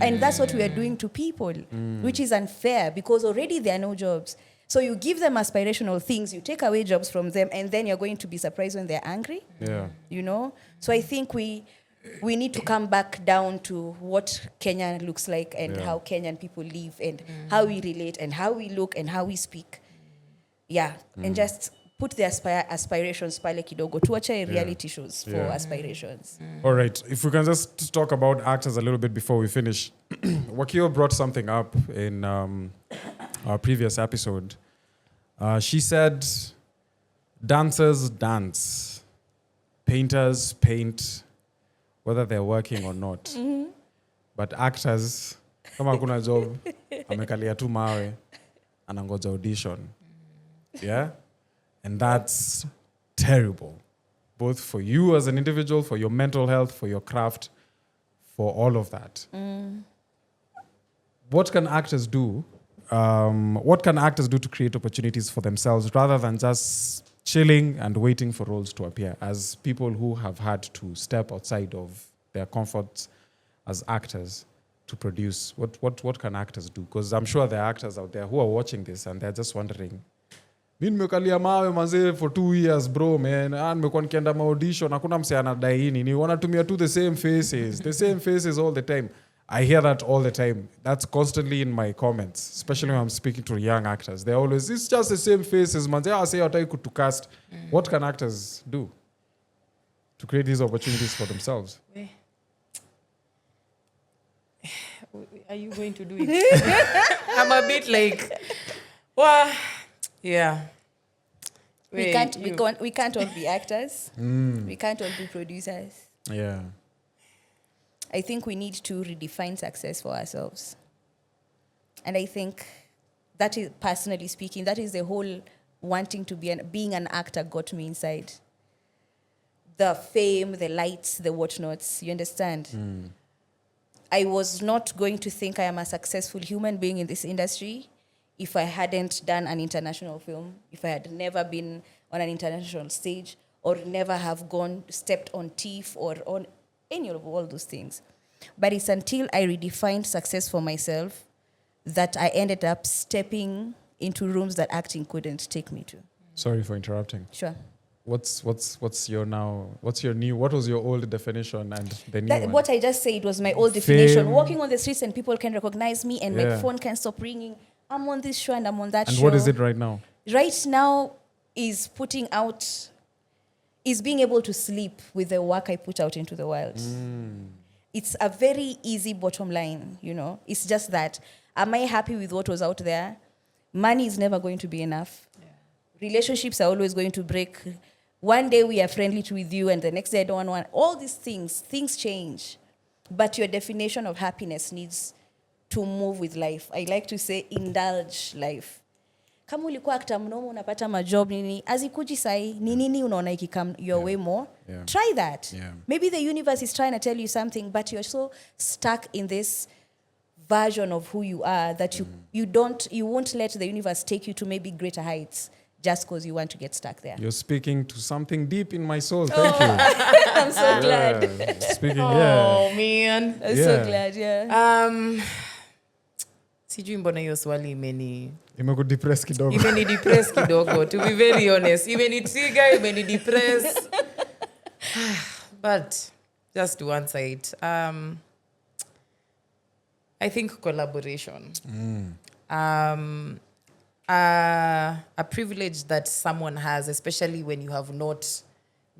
And that's what we are doing to people, which is unfair because already there are no jobs. So you give them aspirational things, you take away jobs from them, and then you're going to be surprised when they're angry. Yeah. You know? So I think we we need to come back down to what Kenya looks like and how Kenyan people live and how we relate and how we look and how we speak. Yeah, and just put the aspirations pale kidogo. Tuache reality shows for aspirations. All right, if we can just talk about actors a little bit before we finish. Wakio brought something up in our previous episode. She said, dancers dance, painters paint, whether they're working or not. But actors, kama hakuna job, amekalia tu mawe, anangoja audition. Yeah? And that's terrible. Both for you as an individual, for your mental health, for your craft, for all of that. What can actors do? What can actors do to create opportunities for themselves rather than just chilling and waiting for roles to appear, as people who have had to step outside of their comforts as actors to produce? What can actors do? Because I'm sure there are actors out there who are watching this and they're just wondering, mi nimekalia mawe mazee for 2 years bro man, nimekuwa nikienda audition, hakuna mse anadai hii nini, wanatumia tu the same faces all the time. I hear that all the time. That's constantly in my comments, especially when I'm speaking to young actors. They're always, it's just the same faces, man. I say, to cast. What can actors do to create these opportunities for themselves? Are you going to do it? I'm a bit like, well, yeah. We can't all be actors. We can't all be producers. Yeah. I think we need to redefine success for ourselves. And I think that is, personally speaking, that is the whole wanting to be being an actor got me inside. The fame, the lights, the whatnots, you understand? I was not going to think I am a successful human being in this industry if I hadn't done an international film, if I had never been on an international stage, or never have stepped on TIFF or on any of all those things. But it's until I redefined success for myself that I ended up stepping into rooms that acting couldn't take me to. Sorry for interrupting. Sure. What was your old definition and the new one? What I just said was my old definition. Fame. Walking on the streets and people can recognize me and my phone can stop ringing. I'm on this show and I'm on that show. And what is it right now? Right now is being able to sleep with the work I put out into the world. It's a very easy bottom line, you know. It's just that, am I happy with what was out there? Money is never going to be enough. Relationships are always going to break. One day we are friendly with you and the next day I don't want. All these things change. But your definition of happiness needs to move with life. I like to say indulge life. Kama ulikuwa actor mnomo unapata majob nini, azikuji sai, nini unaona ikikam your way more. Try that. Maybe the universe is trying to tell you something, but you're so stuck in this version of who you are that you won't let the universe take you to maybe greater heights just because you want to get stuck there. You're speaking to something deep in my soul. Thank you. I'm so glad. Speaking, Oh, man. I'm so glad, Sijui mbona hiyo swali imekudepress kidogo. Imenidepress kidogo, to be very honest. Imenitrigger, imenidepress. But just to answer it, I think collaboration. A privilege that someone has, especially when you have not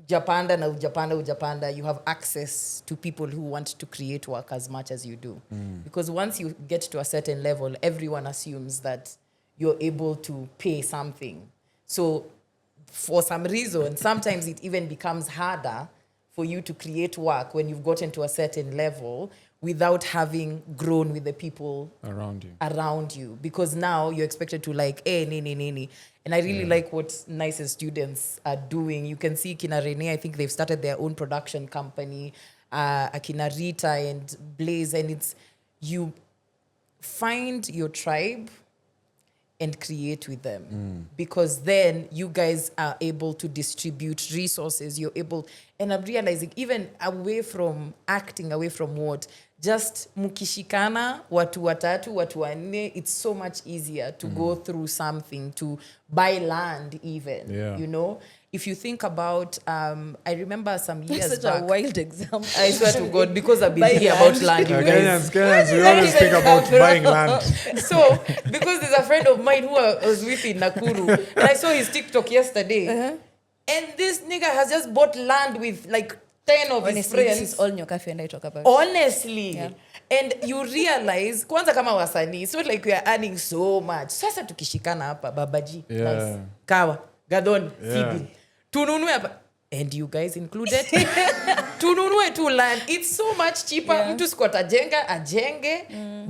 Japanda, you have access to people who want to create work as much as you do. Because once you get to a certain level, everyone assumes that you're able to pay something. So for some reason, sometimes it even becomes harder for you to create work when you've gotten to a certain level without having grown with the people around you. Because now you're expected to nini. And I really like what Nice's students are doing. You can see Kina Rene, I think they've started their own production company, Akina Rita and Blaze, and it's you find your tribe and create with them. Because then you guys are able to distribute resources. You're able, and I'm realizing even away from acting, away from what, just mukishikana, watu watatu, watu wanne, it's so much easier to go through something, to buy land even, you know? if you think about, I remember some years Such back. a wild example. I swear to God, because I've been Buying thinking land. about land, you guys. Kenyans, we always think about buying land. So, because there's a friend of mine who I was with in Nakuru, and I saw his TikTok yesterday, and this nigga has just bought land with like 10 of his Honestly, this friends. is all Nyokabi and I talk about. Honestly. Yeah. And you realize, kwanza kama wasanii, it's not like we are earning so much. Sasa tukishikana hapa, babaji, Yeah. nice. Kawa, gadon, Yeah. fibi. Tununue hapa. And you guys included. Tununue tu land. It's so much cheaper. Yeah. Mtu siku atajenga, ajenge.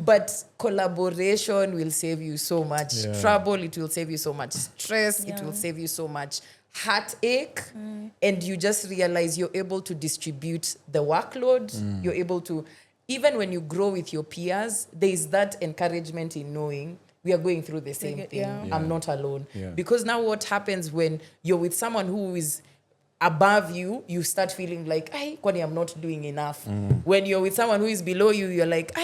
But collaboration will save you so much trouble. It will save you so much stress. It will save you so much heartache. And you just realize you're able to distribute the workload. You're able to, even when you grow with your peers, there is that encouragement in knowing we are going through the same thing. Yeah. I'm not alone. Yeah. Because now what happens when you're with someone who is above you, you start feeling like, kwani I'm not doing enough. When you're with someone who is below you, you're like,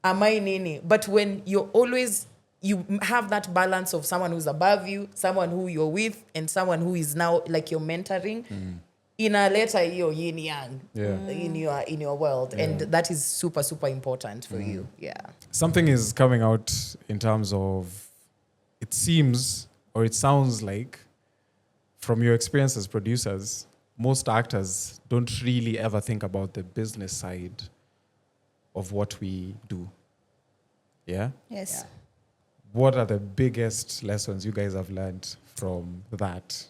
am I nini? But when you're always, you have that balance of someone who's above you, someone who you're with, and someone who is now like you're mentoring, inaleta hiyo yin yang in your world. And that is super, super important for you. Yeah. Something is coming out in terms of, it seems or it sounds like, from your experience as producers, most actors don't really ever think about the business side of what we do. Yeah? Yes. What are the biggest lessons you guys have learned from that?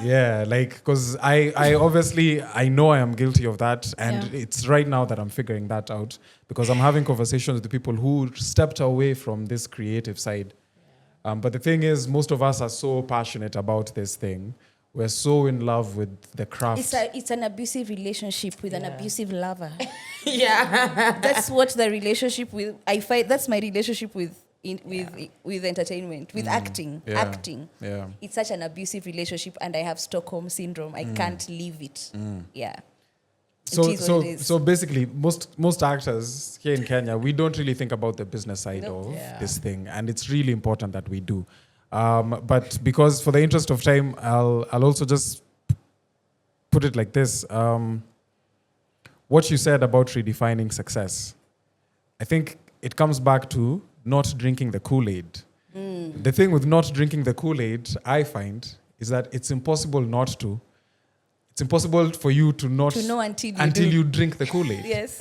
Yeah, like, because I obviously, I know I am guilty of that. And it's right now that I'm figuring that out, because I'm having conversations with the people who stepped away from this creative side. But the thing is, most of us are so passionate about this thing. We're so in love with the craft. It's an abusive relationship with an abusive lover. Yeah. That's what the relationship with, I find, that's my relationship with entertainment, with acting. Yeah. Acting. Yeah. It's such an abusive relationship, and I have Stockholm syndrome. I can't leave it. Yeah. So basically, most actors here in Kenya, we don't really think about the business side of this thing, and it's really important that we do. But because, for the interest of time, I'll also just put it like this: what you said about redefining success, I think it comes back to not drinking the Kool-Aid. The thing with not drinking the Kool-Aid, I find, is that it's impossible not to. It's impossible for you to not to know until you drink the Kool-Aid. Yes.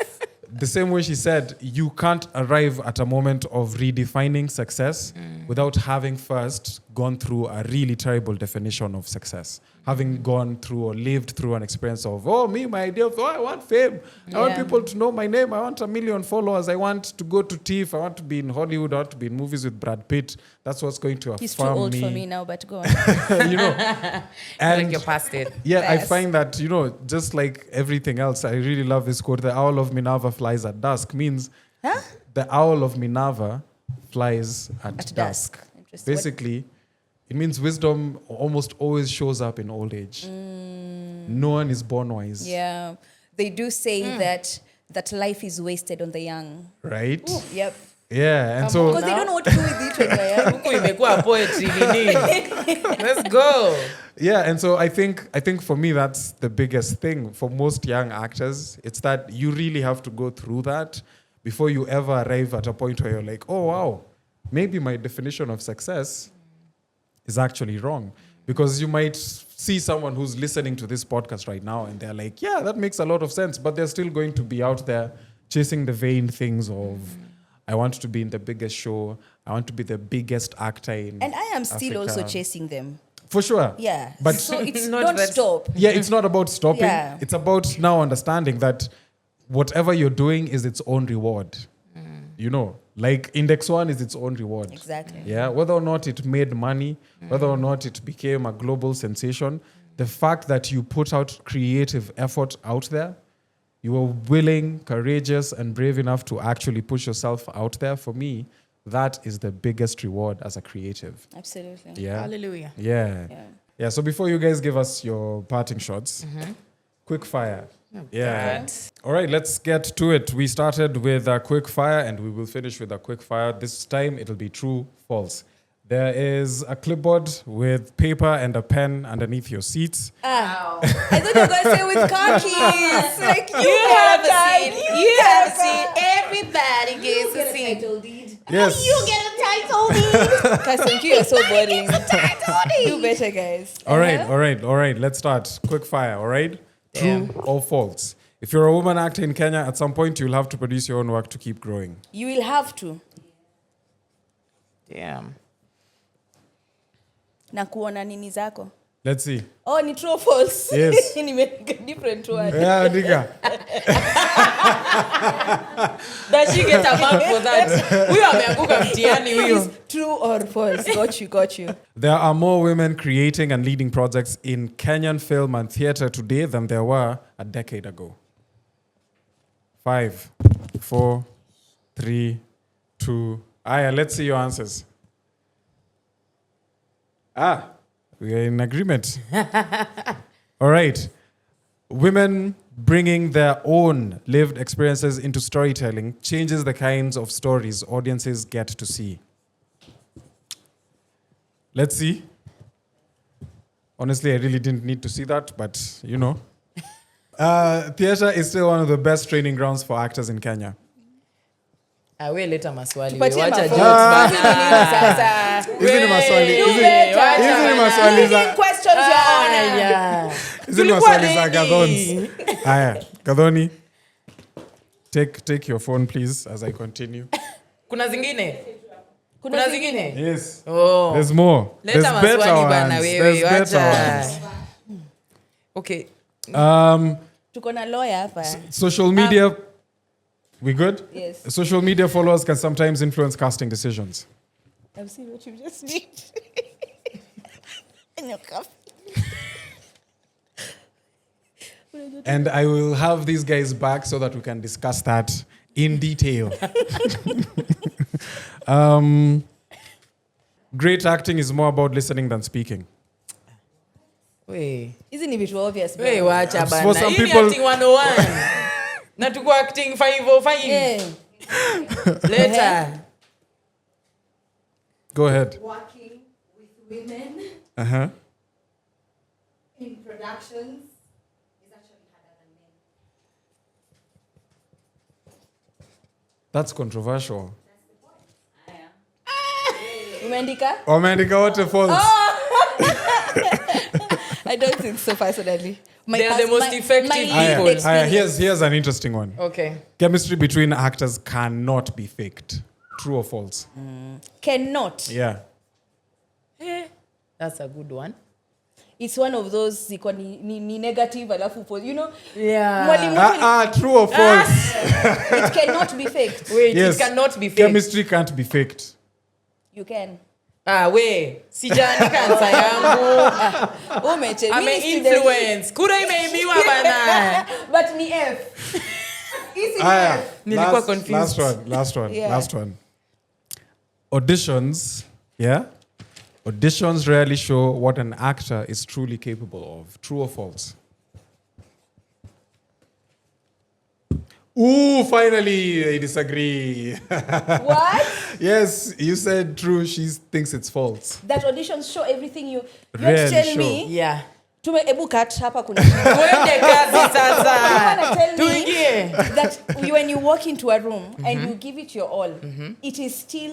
The same way she said, you can't arrive at a moment of redefining success without having first gone through a really terrible definition of success. Having gone through or lived through an experience of, my idea of, I want fame. I want people to know my name. I want 1 million followers. I want to go to TIFF. I want to be in Hollywood. I want to be in movies with Brad Pitt. That's what's going to affirm me. He's too old for me now, but go on. And like you're past it. Yeah, Yes. I find that, just like everything else, I really love this quote. The owl of Minerva flies at dusk means the owl of Minerva flies at dusk. Interesting. Basically, it means wisdom almost always shows up in old age. No one is born wise. Yeah. They do say that life is wasted on the young. Right? Yep. Yeah. And so Because they don't know what to do with it when they're young. Huku imekuwa poetry nini. Let's go. yeah, and so I think for me that's the biggest thing for most young actors. It's that you really have to go through that before you ever arrive at a point where you're like, oh wow, maybe my definition of success is actually wrong. Because you might see someone who's listening to this podcast right now and they're like, yeah, that makes a lot of sense, but they're still going to be out there chasing the vain things of, I want to be in the biggest show, I want to be the biggest actor in And I am still Africa. also chasing them. For sure. Yeah. But so it's Not don't that- stop. yeah, it's not about stopping. Yeah. It's about now understanding that whatever you're doing is its own reward. Like Index One is its own reward. Exactly. Yeah, whether or not it made money, whether or not it became a global sensation, the fact that you put out creative effort out there, you were willing, courageous, and brave enough to actually push yourself out there, for me, that is the biggest reward as a creative. Absolutely. Yeah. Hallelujah. Yeah. Yeah, so before you guys give us your parting shots, quick fire. Yeah. All right, let's get to it. We started with a quick fire and we will finish with a quick fire. This time it'll be true, false. There is a clipboard with paper and a pen underneath your seats. Wow. I thought you were going to say with khakis. Like, You have a seat. You have a seat. Everybody gets a seat. title deed. Yes. You get a title deed. Thank you, you're so boring. Do better, guys. All right. Let's start. Quick fire, all right? Damn. True or false? If you're a woman actor in Kenya, at some point you'll have to produce your own work to keep growing. You will have to. Damn. Na kuona nini zako. Let's see. Oh, ni true or false? Yes. Nimeweka different one. Yeah, nigga. Does she get a mark for that? Huyo ameanguka mtihani huyo. True or false? Got you. There are more women creating and leading projects in Kenyan film and theater today than there were a decade ago. 5, 4, 3, 2. Aya, let's see your answers. We are in agreement. All right. Women bringing their own lived experiences into storytelling changes the kinds of stories audiences get to see. Let's see. Honestly, I really didn't need to see that, but you know. Theater is still one of the best training grounds for actors in Kenya. We leta maswali. Tupatie Wacha mafunzo. jokes bana. Sasa. Hizi ni maswali. You hizi- better. hizi ni maswali za- Leading questions, Your Honor. Yeah. hizi ni Tulikuwa maswali za ready. Gadhons. Aya, Gadhoni. Take your phone, please, as I continue. Kuna zingine? Kuna zingine? Yes. Oh. There's more. Leta There's better maswali bana ones. wewe. There's better Wacha. ones. Okay. Tuko na lawyer hapa. Social media. We good? Yes. Social media followers can sometimes influence casting decisions. I've seen what you just did. Nyokabi. And I will have these guys back so that we can discuss that in detail. Great acting is more about listening than speaking. We Hizi ni vitu obvious. bro. wacha For bana. some Hii ni people- acting 101. Na tuko acting 505. Yeah. Later. Go ahead. Working with women Uh-huh. in productions is actually harder than men. That's controversial. Umeandika? Omeandika wote false. I don't think so personally. They are the most effective lived people. experience. Here's an interesting one. Okay. Chemistry between actors cannot be faked. True or false? Cannot. Yeah. That's a good one. It's one of those ziko ni negative alafu you know. Yeah. Mwalimu True or false? it cannot be faked. Wait, Yes. it cannot be fake. Chemistry can't be faked. You can. We. Sijaandika answer yangu. Umeche. Ame Mimi student. influence. Kura imeibiwa bana. But ni F. Easy Aya, F. Nilikuwa confused. Last one. Yeah. Last one. Auditions, yeah? Auditions rarely show what an actor is truly capable of. True or false? Ooh, finally, I disagree. What? Yes, you said true. She thinks it's false. That auditions show everything you Rarely tell show. me. Yeah. Ebu cut hapa kuna. Tuende kazi You sasa. wanna tell me Tuingie. that when you walk into a room and you give it your all, it is still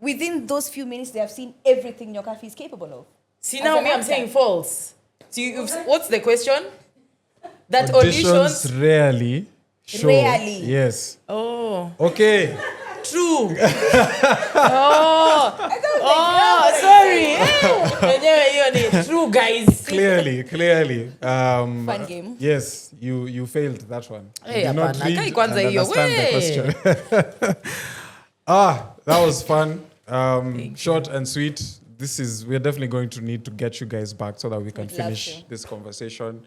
within those few minutes they have seen everything Nyokabi is capable of. See, As now an me, I'm actor. saying false. See, what's the question? That auditions. Rarely show. Rarely. Yes. Oh, Okay. true. Sorry. Enyewe hiyo ni true, guys. Clearly. Fun game. Yes, you failed that one. Hey, You did not hapana. read Kai kwanza and hiyo. understand the Wey. question. That was fun. Short and sweet. We're definitely going to need to get you guys back so that we can We'd love finish to. this conversation.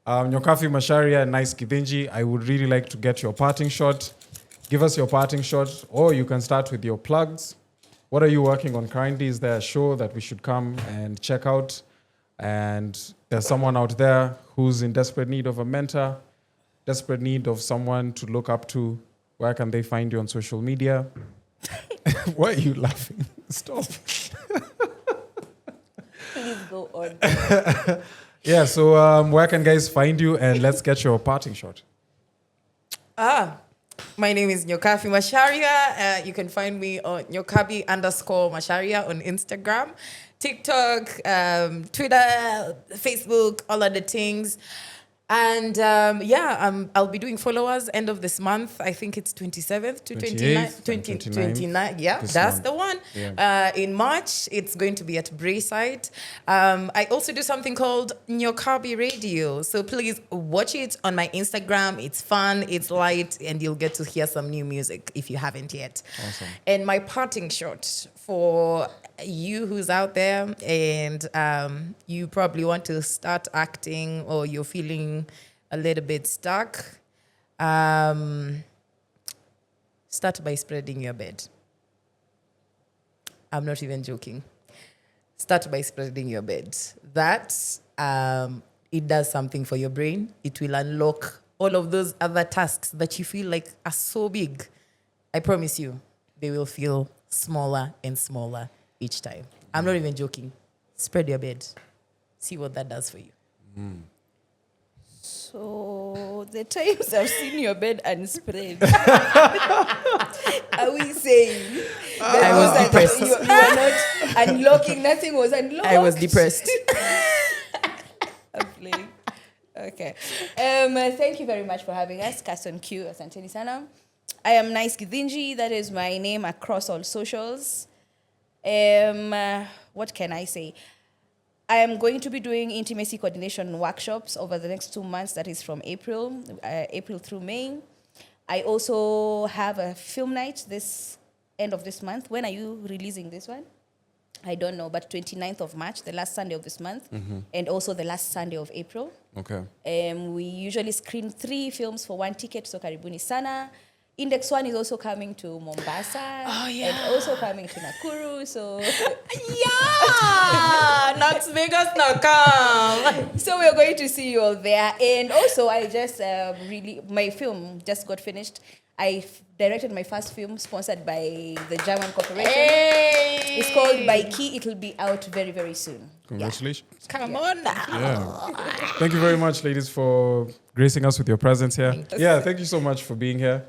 Nyokabi Macharia and nice Githinji, I would really like to get your parting shot. Give us your parting shot, or you can start with your plugs. What are you working on currently? Is there a show that we should come and check out? And there's someone out there who's in desperate need of a mentor, desperate need of someone to look up to. Where can they find you on social media? Why are you laughing? Stop. Please go on. Yeah, so where can guys find you? And let's get your parting shot. My name is Nyokabi Macharia. You can find me on Nyokabi_Macharia on Instagram, TikTok, Twitter, Facebook, all of the things. And I'll be doing followers end of this month. I think it's 27th to 29th. Yeah, that's the one. Yeah. In March, it's going to be at Brayside. I also do something called Nyokabi Radio. So please watch it on my Instagram. It's fun, it's light, and you'll get to hear some new music if you haven't yet. Awesome. And my parting shot for you who's out there and you probably want to start acting or you're feeling a little bit stuck, start by spreading your bed. I'm not even joking. Start by spreading your bed. That, it does something for your brain. It will unlock all of those other tasks that you feel like are so big. I promise you, they will feel smaller and smaller each time. I'm not even joking. Spread your bed. See what that does for you. So the times I've seen your bed unspread, are we saying that I was depressed. You were not unlocking, nothing was unlocked? I was depressed. I'm playing. Okay. Thank you very much for having us. Cast on Q, asanteni sana. I am Nice Githinji. That is my name across all socials. What can I say? I am going to be doing intimacy coordination workshops over the next 2 months. That is from April through May. I also have a film night this end of this month. When are you releasing this one? I don't know, but 29th of March, the last Sunday of this month, and also the last Sunday of April. Okay. We usually screen 3 films for 1 ticket, so karibuni sana. Index 1 is also coming to Mombasa. Oh, yeah. And also coming to Nakuru, so... Yeah! Not Vegas, now come! So we're going to see you all there. And also, I just my film just got finished. I directed my first film sponsored by the German corporation. Hey! It's called By Key. It will be out very, very soon. Congratulations. Come on now. Yeah. Thank you very much, ladies, for gracing us with your presence here. Yeah, thank you so much for being here.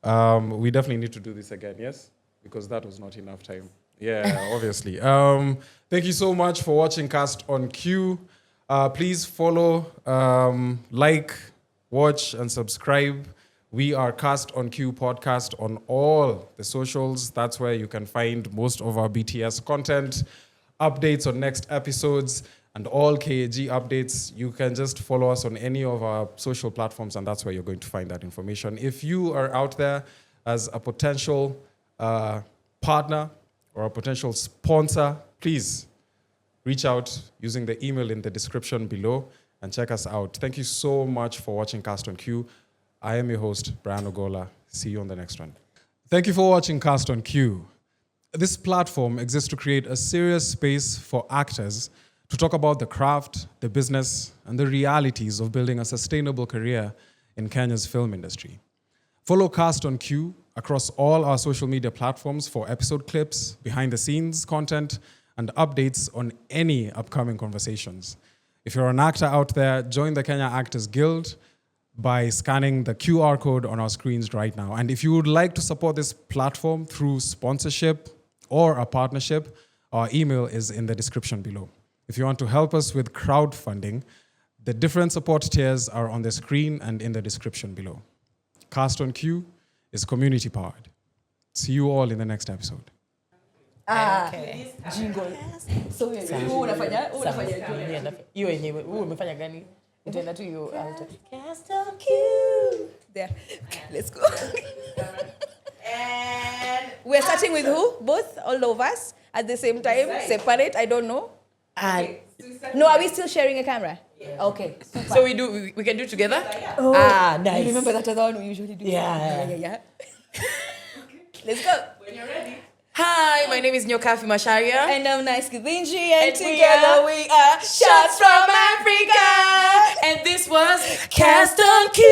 We definitely need to do this again, yes? Because that was not enough time. Yeah, obviously. Thank you so much for watching Cast on Q. Please follow, like, watch, and subscribe. We are Cast on Q podcast on all the socials. That's where you can find most of our BTS content, updates on next episodes, and all KAG updates. You can just follow us on any of our social platforms, and that's where you're going to find that information. If you are out there as a potential partner or a potential sponsor, please reach out using the email in the description below and check us out. Thank you so much for watching Cast on Q. I am your host, Brian Ogola. See you on the next one. Thank you for watching Cast on Q. This platform exists to create a serious space for actors to talk about the craft, the business, and the realities of building a sustainable career in Kenya's film industry. Follow Cast on Q across all our social media platforms for episode clips, behind-the-scenes content, and updates on any upcoming conversations. If you're an actor out there, join the Kenya Actors Guild by scanning the QR code on our screens right now. And if you would like to support this platform through sponsorship or a partnership, our email is in the description below. If you want to help us with crowdfunding, the different support tiers are on the screen and in the description below. Cast on Q is community powered. See you all in the next episode. Jingle. So unafanya hiyo yenyewe umefanya gani? Utaenda tu hiyo Cast on Q. There. Okay, let's go. And we're starting with who? Both? All of us? At the same time? Separate? I don't know. No, are we still sharing a camera? Yeah. Okay. Super. So we can do it together? Oh, nice. You remember that other one we usually do? Yeah. Let's go. When you're ready. Hi, my name is Nyokabi Macharia. And I'm Nice Githinji. And together we are Shots from Africa. And this was Cast on Q.